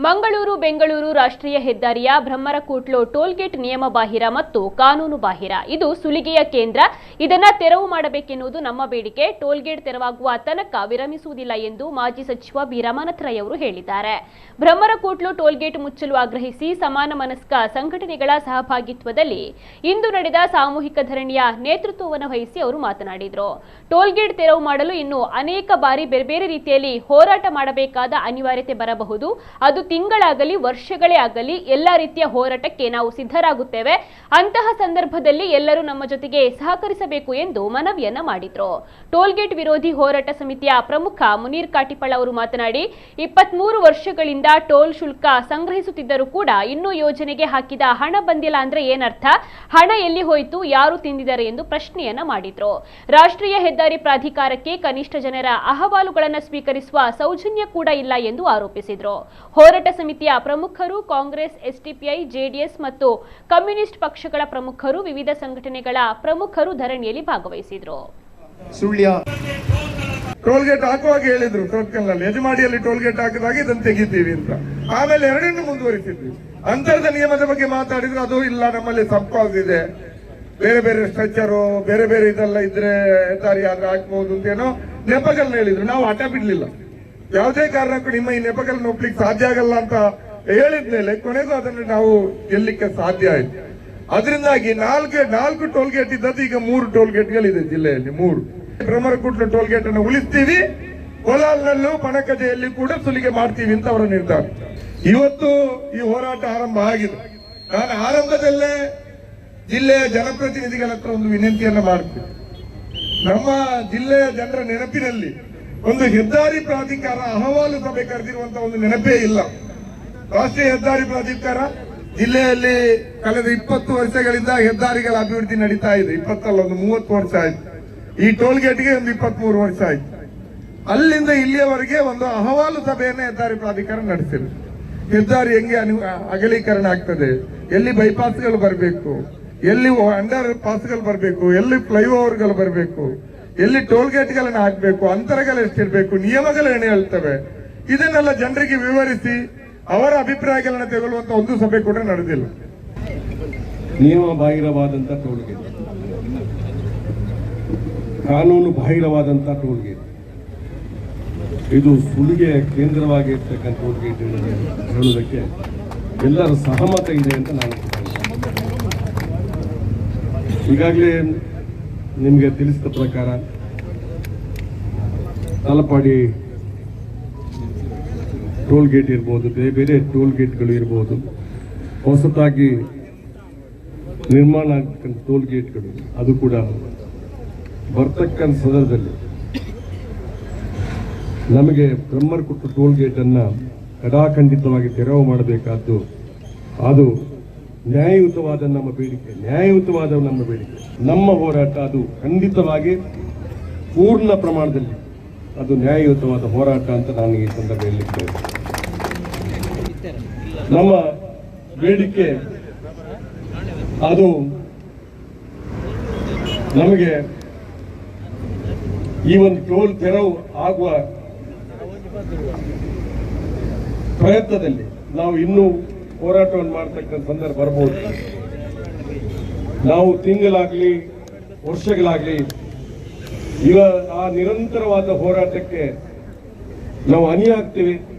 ಮಂಗಳೂರು ಬೆಂಗಳೂರು ರಾಷ್ಟ್ರೀಯ ಹೆದ್ದಾರಿಯ ಬ್ರಹ್ಮರಕೂಟ್ಲು ಟೋಲ್ಗೇಟ್ ನಿಯಮ ಬಾಹಿರ ಮತ್ತು ಕಾನೂನು ಬಾಹಿರ. ಇದು ಸುಲಿಗೆಯ ಕೇಂದ್ರ. ಇದನ್ನ ತೆರವು ಮಾಡಬೇಕೆನ್ನುವುದು ನಮ್ಮ ಬೇಡಿಕೆ. ಟೋಲ್ಗೇಟ್ ತೆರವಾಗುವ ತನಕ ವಿರಮಿಸುವುದಿಲ್ಲ ಎಂದು ಮಾಜಿ ಸಚಿವ ಬಿ ರಮಾನಾಥ್ ರೈ ಅವರು ಹೇಳಿದ್ದಾರೆ. ಬ್ರಹ್ಮರಕೂಟ್ಲು ಟೋಲ್ಗೇಟ್ ಮುಚ್ಚಲು ಆಗ್ರಹಿಸಿ ಸಮಾನ ಮನಸ್ಕ ಸಂಘಟನೆಗಳ ಸಹಭಾಗಿತ್ವದಲ್ಲಿ ಇಂದು ನಡೆದ ಸಾಮೂಹಿಕ ಧರಣಿಯ ನೇತೃತ್ವವನ್ನು ವಹಿಸಿ ಅವರು ಮಾತನಾಡಿದರು. ಟೋಲ್ಗೇಟ್ ತೆರವು ಮಾಡಲು ಇನ್ನು ಅನೇಕ ಬಾರಿ ಬೇರೆ ಬೇರೆ ರೀತಿಯಲ್ಲಿ ಹೋರಾಟ ಮಾಡಬೇಕಾದ ಅನಿವಾರ್ಯತೆ ಬರಬಹುದು. ಅದು ತಿಂಗಳಾಗಲಿ ವರ್ಷಗಳೇ ಆಗಲಿ ಎಲ್ಲ ರೀತಿಯ ಹೋರಾಟಕ್ಕೆ ನಾವು ಸಿದ್ಧರಾಗುತ್ತೇವೆ. ಅಂತಹ ಸಂದರ್ಭದಲ್ಲಿ ಎಲ್ಲರೂ ನಮ್ಮ ಜೊತೆಗೆ ಸಹಕರಿಸಬೇಕು ಎಂದು ಮನವಿಯನ್ನ ಮಾಡಿದ್ರು. ಟೋಲ್ಗೇಟ್ ವಿರೋಧಿ ಹೋರಾಟ ಸಮಿತಿಯ ಪ್ರಮುಖ ಮುನೀರ್ ಕಾಟಿಪಳ ಅವರು ಮಾತನಾಡಿ 23 ವರ್ಷಗಳಿಂದ ಟೋಲ್ ಶುಲ್ಕ ಸಂಗ್ರಹಿಸುತ್ತಿದ್ದರೂ ಕೂಡ ಇನ್ನೂ ಯೋಜನೆಗೆ ಹಾಕಿದ ಹಣ ಬಂದಿಲ್ಲ ಅಂದ್ರೆ ಏನರ್ಥ? ಹಣ ಎಲ್ಲಿ ಹೋಯಿತು? ಯಾರು ತಿಂದಿದ್ದಾರೆ ಎಂದು ಪ್ರಶ್ನೆಯನ್ನ ಮಾಡಿದ್ರು. ರಾಷ್ಟ್ರೀಯ ಹೆದ್ದಾರಿ ಪ್ರಾಧಿಕಾರಕ್ಕೆ ಕನಿಷ್ಠ ಜನರ ಅಹವಾಲುಗಳನ್ನು ಸ್ವೀಕರಿಸುವ ಸೌಜನ್ಯ ಕೂಡ ಇಲ್ಲ ಎಂದು ಆರೋಪಿಸಿದ್ರು. ಹೋರಾಟ ಸಮಿತಿಯ ಪ್ರಮುಖರು, ಕಾಂಗ್ರೆಸ್, ಎಸ್ಡಿಪಿಐ, ಜೆಡಿಎಸ್ ಮತ್ತು ಕಮ್ಯುನಿಸ್ಟ್ ಪಕ್ಷಗಳ ಪ್ರಮುಖರು, ವಿವಿಧ ಸಂಘಟನೆಗಳ ಪ್ರಮುಖರು ಧರಣಿಯಲ್ಲಿ ಭಾಗವಹಿಸಿದರು. ಸುಳ್ಯ ಟೋಲ್ಗೇಟ್ ಹಾಕುವಾಗ ಹೇಳಿದ್ರು ಸರ್ಕಲ್ನಲ್ಲಿ ಯಜಮಾಡಿಯಲ್ಲಿ ಟೋಲ್ಗೇಟ್ ಹಾಕಿದಾಗ ಇದನ್ನು ತೆಗಿತೀವಿ ಅಂತ. ಆಮೇಲೆ ಎರಡನ್ನು ಮುಂದುವರಿಸಿದ್ವಿ. ಅಂತರದ ನಿಯಮದ ಬಗ್ಗೆ ಮಾತಾಡಿದ್ರು. ಅದು ಇಲ್ಲ, ನಮ್ಮಲ್ಲಿ ಸಬ್ಕಾಸ್ ಇದೆ, ಬೇರೆ ಬೇರೆ ಸ್ಟ್ರಕ್ಚರು, ಬೇರೆ ಬೇರೆ ಇದೆಲ್ಲ ಇದ್ರೆ ಹೆದ್ದಾರಿ ಆದ್ರೆ ಹಾಕ್ಬಹುದು ಅಂತ ಏನೋ ನೆಪಗಳನ್ನ ಹೇಳಿದ್ರು. ನಾವು ಹಠ ಬಿಡ್ಲಿಲ್ಲ. ಯಾವುದೇ ಕಾರಣಕ್ಕೂ ನಿಮ್ಮ ಈ ನೆಪಗಳನ್ನ ಒಪ್ಲಿಕ್ಕೆ ಸಾಧ್ಯ ಆಗಲ್ಲ ಅಂತ ಹೇಳಿದ್ಮೇಲೆ ಕೊನೆಗೂ ಅದನ್ನು ನಾವು ಗೆಲ್ಲಿಕ್ಕೆ ಸಾಧ್ಯ ಆಯ್ತು. ಅದರಿಂದಾಗಿ ನಾಲ್ಕು ಟೋಲ್ಗೇಟ್ ಇದ್ದದ್ದು ಈಗ 3 ಟೋಲ್ಗೇಟ್ಗಳಿದೆ ಜಿಲ್ಲೆಯಲ್ಲಿ. 3 ಬ್ರಹ್ಮರಕೂಟ್ಲು ಟೋಲ್ಗೇಟ್ ಅನ್ನು ಉಳಿಸ್ತೀವಿ, ಕೋಲಾಲ್ನಲ್ಲೂ ಪಣಕಜೆಯಲ್ಲಿ ಕೂಡ ಸುಲಿಗೆ ಮಾಡ್ತೀವಿ ಅಂತ ಅವರ ನಿರ್ಧಾರ. ಇವತ್ತು ಈ ಹೋರಾಟ ಆರಂಭ ಆಗಿದೆ. ನಾನು ಆರಂಭದಲ್ಲೇ ಜಿಲ್ಲೆಯ ಜನಪ್ರತಿನಿಧಿಗಳ ಹತ್ರ ಒಂದು ವಿನಂತಿಯನ್ನ ಮಾಡ್ತೀನಿ. ನಮ್ಮ ಜಿಲ್ಲೆಯ ಜನರ ನೆನಪಿನಲ್ಲಿ ಒಂದು ಹೆದ್ದಾರಿ ಪ್ರಾಧಿಕಾರ ಅಹವಾಲು ಸಭೆ ಕರೆದಿರುವಂತಹ ಒಂದು ನೆನಪೇ ಇಲ್ಲ. ರಾಷ್ಟ್ರೀಯ ಹೆದ್ದಾರಿ ಪ್ರಾಧಿಕಾರ ಜಿಲ್ಲೆಯಲ್ಲಿ ಕಳೆದ 20 ವರ್ಷಗಳಿಂದ ಹೆದ್ದಾರಿಗಳ ಅಭಿವೃದ್ಧಿ ನಡೀತಾ ಇದೆ. 20 ಅಲ್ಲ, ಒಂದು 30 ವರ್ಷ ಆಯ್ತು. ಈ ಟೋಲ್ಗೇಟ್ಗೆ ಒಂದು 23 ವರ್ಷ ಆಯ್ತು. ಅಲ್ಲಿಂದ ಇಲ್ಲಿಯವರೆಗೆ ಒಂದು ಅಹವಾಲು ಸಭೆಯನ್ನ ಹೆದ್ದಾರಿ ಪ್ರಾಧಿಕಾರ ನಡೆಸಿದೆ. ಹೆದ್ದಾರಿ ಹೆಂಗೆ ಅಗಲೀಕರಣ ಆಗ್ತದೆ, ಎಲ್ಲಿ ಬೈಪಾಸ್ಗಳು ಬರಬೇಕು, ಎಲ್ಲಿ ಅಂಡರ್ ಪಾಸ್ಗಳು ಬರಬೇಕು, ಎಲ್ಲಿ ಫ್ಲೈಓವರ್ಗಳು ಬರಬೇಕು, ಎಲ್ಲಿ ಟೋಲ್ಗೇಟ್ಗಳನ್ನು ಹಾಕಬೇಕು, ಅಂತರಗಳು ಎಷ್ಟಿರ್ಬೇಕು, ನಿಯಮಗಳು ಏನು ಹೇಳ್ತವೆ, ಇದನ್ನೆಲ್ಲ ಜನರಿಗೆ ವಿವರಿಸಿ ಅವರ ಅಭಿಪ್ರಾಯಗಳನ್ನು ತೆಗೊಳ್ಳುವಂತ ಒಂದು ಸಭೆ ಕೂಡ ನಡೆದಿಲ್ಲ. ನಿಯಮ ಬಾಹಿರವಾದಂತ ಟೋಲ್ಗೇಟ್, ಕಾನೂನು ಬಾಹಿರವಾದಂತ ಟೋಲ್ಗೇಟ್, ಇದು ಸುಲಿಗೆ ಕೇಂದ್ರವಾಗಿರ್ತಕ್ಕಂಥ ಟೋಲ್ಗೇಟ್ ಹೇಳುವುದಕ್ಕೆ ಎಲ್ಲರ ಸಹಮತ ಇದೆ ಅಂತ ನಾನು ಈಗಾಗಲೇ ನಿಮಗೆ ತಿಳಿಸಿದ ಪ್ರಕಾರ ತಲಪಾಡಿ ಟೋಲ್ಗೇಟ್ ಇರ್ಬೋದು, ಬೇರೆ ಬೇರೆ ಟೋಲ್ಗೇಟ್ಗಳು ಇರ್ಬೋದು, ಹೊಸತಾಗಿ ನಿರ್ಮಾಣ ಆಗ್ತಕ್ಕಂಥ ಟೋಲ್ಗೇಟ್ಗಳು, ಅದು ಕೂಡ ಬರ್ತಕ್ಕಂಥ ಸಂದರ್ಭದಲ್ಲಿ ನಮಗೆ ಬ್ರಹ್ಮರಕೂಟ್ಲು ಟೋಲ್ಗೇಟನ್ನು ಕಡಾಖಂಡಿತವಾಗಿ ತೆರವು ಮಾಡಬೇಕಾದ್ದು ಅದು ನ್ಯಾಯಯುತವಾದ ನಮ್ಮ ಬೇಡಿಕೆ, ನಮ್ಮ ಹೋರಾಟ. ಅದು ಖಂಡಿತವಾಗಿ ಪೂರ್ಣ ಪ್ರಮಾಣದಲ್ಲಿ ಅದು ನ್ಯಾಯಯುತವಾದ ಹೋರಾಟ ಅಂತ ನಾನು ಈ ಸಂದರ್ಭ ಹೇಳಿದ್ದೇನೆ. ನಮ್ಮ ಬೇಡಿಕೆ ಅದು ನಮಗೆ ಈ ಒಂದು ಟೋಲ್ ತೆರವು ಆಗುವ ಪ್ರಯತ್ನದಲ್ಲಿ ನಾವು ಇನ್ನೂ ಹೋರಾಟವನ್ನು ಮಾಡತಕ್ಕಂಥ ಸಂದರ್ಭ ಬರಬಹುದು. ನಾವು ತಿಂಗಳಾಗ್ಲಿ ವರ್ಷಗಳಾಗ್ಲಿ ಆ ನಿರಂತರವಾದ ಹೋರಾಟಕ್ಕೆ ನಾವು ಅಣಿಯಾಗ್ತೀವಿ.